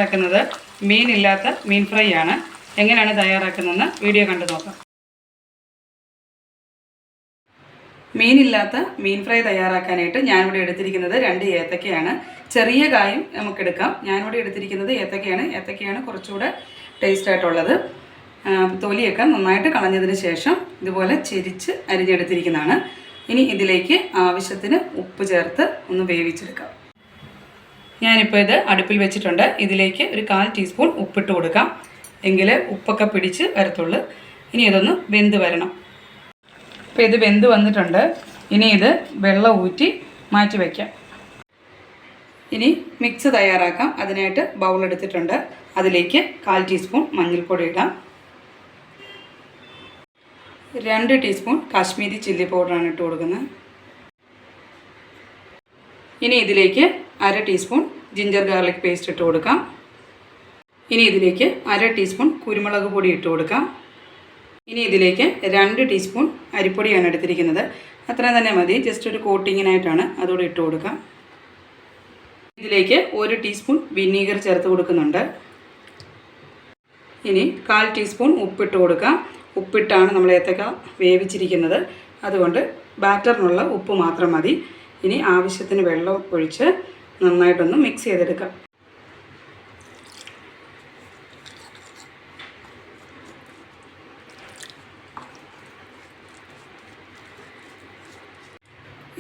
തയ്യാറാക്കുന്നത് മീനില്ലാത്ത മീൻ ഫ്രൈ ആണ്. എങ്ങനെയാണ് തയ്യാറാക്കുന്നതെന്ന് വീഡിയോ കണ്ടു നോക്കാം. മീനില്ലാത്ത മീൻ ഫ്രൈ തയ്യാറാക്കാനായിട്ട് ഞാനിവിടെ എടുത്തിരിക്കുന്നത് 2 ഏത്തക്കയാണ്. ചെറിയ കായും നമുക്കെടുക്കാം. ഞാനിവിടെ എടുത്തിരിക്കുന്നത് ഏത്തക്കയാണ് കുറച്ചുകൂടെ ടേസ്റ്റ് ആയിട്ടുള്ളത്. തൊലിയൊക്കെ നന്നായിട്ട് കളഞ്ഞതിന് ശേഷം ഇതുപോലെ ചെരിച്ച് അരിഞ്ഞെടുത്തിരിക്കുന്നതാണ്. ഇനി ഇതിലേക്ക് ആവശ്യത്തിന് ഉപ്പ് ചേർത്ത് ഒന്ന് വേവിച്ചെടുക്കാം. ഞാനിപ്പോൾ ഇത് അടുപ്പിൽ വെച്ചിട്ടുണ്ട്. ഇതിലേക്ക് ഒരു 1/4 ടീസ്പൂൺ ഉപ്പിട്ട് കൊടുക്കാം. എങ്കിൽ ഉപ്പൊക്കെ പിടിച്ച് വരത്തുള്ളൂ. ഇനി ഇതൊന്ന് വെന്ത് വരണം. ഇപ്പോൾ ഇത് വെന്ത് വന്നിട്ടുണ്ട്. ഇനി ഇത് വെള്ളം ഊറ്റി മാറ്റി വയ്ക്കാം. ഇനി മിക്സ് തയ്യാറാക്കാം. അതിനായിട്ട് ബൗൾ എടുത്തിട്ടുണ്ട്. അതിലേക്ക് 1/4 ടീസ്പൂൺ മഞ്ഞൾപ്പൊടി ഇടാം. 2 ടീസ്പൂൺ കാശ്മീരി ചില്ലി പൗഡറാണ് ഇട്ട് കൊടുക്കുന്നത്. ഇനി ഇതിലേക്ക് 1/2 ടീസ്പൂൺ ജിഞ്ചർ ഗാർലിക് പേസ്റ്റ് ഇട്ട് കൊടുക്കാം. ഇനി ഇതിലേക്ക് 1/2 ടീസ്പൂൺ കുരുമുളക് പൊടി ഇട്ട് കൊടുക്കാം. ഇനി ഇതിലേക്ക് 2 ടീസ്പൂൺ അരിപ്പൊടിയാണ് എടുത്തിരിക്കുന്നത്. അത്രയും തന്നെ മതി. ജസ്റ്റ് ഒരു കോട്ടിങ്ങിനായിട്ടാണ്. അതുകൂടി ഇട്ട് കൊടുക്കാം. ഇതിലേക്ക് 1 ടീസ്പൂൺ വിനീഗർ ചേർത്ത് കൊടുക്കുന്നുണ്ട്. ഇനി 1/4 ടീസ്പൂൺ ഉപ്പിട്ട് കൊടുക്കാം. ഉപ്പിട്ടാണ് നമ്മൾ ഏത്തക്ക വേവിച്ചിരിക്കുന്നത്. അതുകൊണ്ട് ബാറ്ററിനുള്ള ഉപ്പ് മാത്രം മതി. ഇനി ആവശ്യത്തിന് വെള്ളം ഒഴിച്ച് നന്നായിട്ടൊന്ന് മിക്സ് ചെയ്തെടുക്കാം.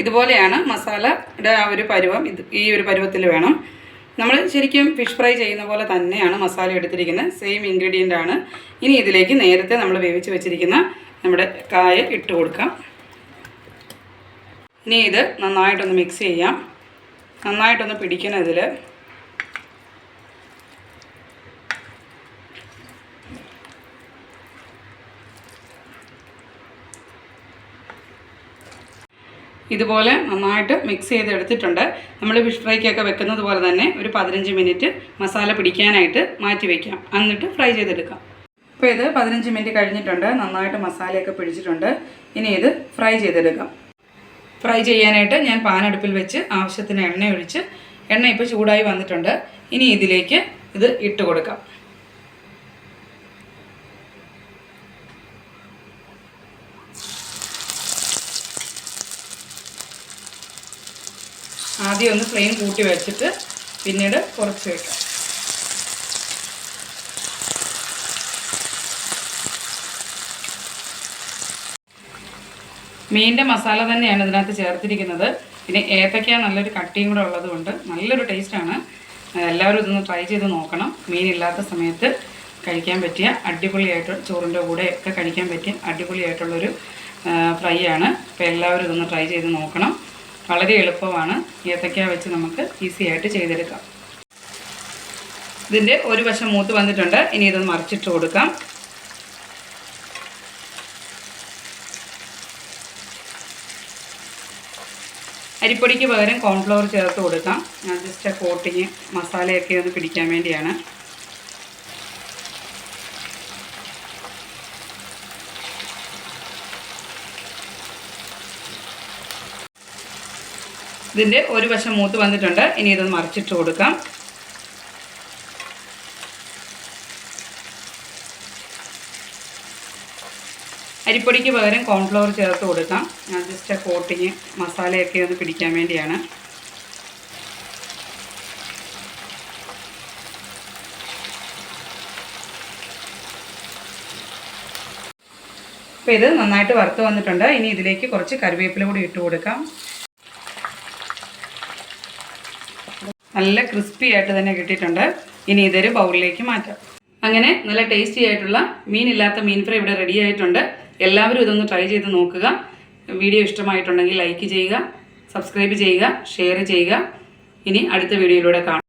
ഇതുപോലെയാണ് മസാലയുടെ ആ ഒരു പരുവം. ഈ ഒരു പരുവത്തിൽ വേണം. നമ്മൾ ശരിക്കും ഫിഷ് ഫ്രൈ ചെയ്യുന്ന പോലെ തന്നെയാണ് മസാല എടുത്തിരിക്കുന്നത്. സെയിം ഇൻഗ്രീഡിയൻ്റ് ആണ്. ഇനി ഇതിലേക്ക് നേരത്തെ നമ്മൾ വേവിച്ച് വെച്ചിരിക്കുന്ന നമ്മുടെ കായ ഇട്ട് കൊടുക്കാം. ഇനി ഇത് നന്നായിട്ടൊന്ന് മിക്സ് ചെയ്യാം. നന്നായിട്ടൊന്ന് പിടിക്കണം ഇതിൽ. ഇതുപോലെ നന്നായിട്ട് മിക്സ് ചെയ്തെടുത്തിട്ടുണ്ട്. നമ്മൾ ഫിഷ് ഫ്രൈക്കൊക്കെ വെക്കുന്നത് പോലെ തന്നെ ഒരു 15 മിനിറ്റ് മസാല പിടിക്കാനായിട്ട് മാറ്റി വയ്ക്കാം. എന്നിട്ട് ഫ്രൈ ചെയ്തെടുക്കാം. ഇപ്പോൾ ഇത് 15 മിനിറ്റ് കഴിഞ്ഞിട്ടുണ്ട്. നന്നായിട്ട് മസാലയൊക്കെ പിടിച്ചിട്ടുണ്ട്. ഇനി ഇത് ഫ്രൈ ചെയ്തെടുക്കാം. ഫ്രൈ ചെയ്യാനായിട്ട് ഞാൻ പാൻ അടുപ്പിൽ വെച്ച് ആവശ്യത്തിന് എണ്ണ ഒഴിച്ച് എണ്ണ ഇപ്പോൾ ചൂടായി വന്നിട്ടുണ്ട്. ഇനി ഇതിലേക്ക് ഇത് ഇട്ട് കൊടുക്കാം. ആദ്യം ഒന്ന് ഫ്ലെയിം കൂട്ടി വെച്ചിട്ട് പിന്നീട് കുറച്ച് വയ്ക്കാം. മീനിൻ്റെ മസാല തന്നെയാണ് ഇതിനകത്ത് ചേർത്തിരിക്കുന്നത്. പിന്നെ ഏത്തക്ക നല്ലൊരു കട്ടിയും കൂടെ ഉള്ളതുകൊണ്ട് നല്ലൊരു ടേസ്റ്റാണ്. എല്ലാവരും ഇതൊന്ന് ട്രൈ ചെയ്ത് നോക്കണം. മീനില്ലാത്ത സമയത്ത് കഴിക്കാൻ പറ്റിയ അടിപൊളിയായിട്ട് ചോറിൻ്റെ കൂടെയൊക്കെ കഴിക്കാൻ പറ്റിയ അടിപൊളിയായിട്ടുള്ളൊരു ഫ്രൈ ആണ്. അപ്പോൾ എല്ലാവരും ഇതൊന്ന് ട്രൈ ചെയ്ത് നോക്കണം. വളരെ എളുപ്പമാണ്. ഏത്തക്ക വെച്ച് നമുക്ക് ഈസി ആയിട്ട് ചെയ്തെടുക്കാം. ഇതിൻ്റെ ഒരു വശം മൂത്ത് വന്നിട്ടുണ്ട്. ഇനി ഇതൊന്ന് മറിച്ചിട്ട് കൊടുക്കാം. അരിപ്പൊടിക്ക് പകരം കോൺഫ്ലവർ ചേർത്ത് കൊടുക്കാം. ജസ്റ്റ് കോട്ടിങ് മസാലയൊക്കെ ഒന്ന് പിടിക്കാൻ വേണ്ടിയാണ്. ഇതിൻ്റെ ഒരു വശം മൂത്ത് വന്നിട്ടുണ്ട്. ഇനി ഇതൊന്ന് മറിച്ചിട്ട് കൊടുക്കാം. അരിപ്പൊടിക്ക് പകരം കോൺഫ്ലവർ ചേർത്ത് കൊടുക്കാം. ജസ്റ്റ് കോട്ടിങ് മസാലയൊക്കെ ഒന്ന് പിടിക്കാൻ വേണ്ടിയാണ്. അപ്പോൾ ഇത് നന്നായിട്ട് വറുത്ത് വന്നിട്ടുണ്ട്. ഇനി ഇതിലേക്ക് കുറച്ച് കറിവേപ്പില കൂടി ഇട്ട് കൊടുക്കാം. നല്ല ക്രിസ്പി ആയിട്ട് തന്നെ കിട്ടിയിട്ടുണ്ട്. ഇനി ഇതൊരു ബൗളിലേക്ക് മാറ്റാം. അങ്ങനെ നല്ല ടേസ്റ്റി ആയിട്ടുള്ള മീനില്ലാത്ത മീൻ ഫ്രൈ ഇവിടെ റെഡി ആയിട്ടുണ്ട്. എല്ലാവരും ഇതൊന്ന് ട്രൈ ചെയ്ത് നോക്കുക. വീഡിയോ ഇഷ്ടമായിട്ടുണ്ടെങ്കിൽ ലൈക്ക് ചെയ്യുക, സബ്സ്ക്രൈബ് ചെയ്യുക, ഷെയർ ചെയ്യുക. ഇനി അടുത്ത വീഡിയോയിലൂടെ കാണാം.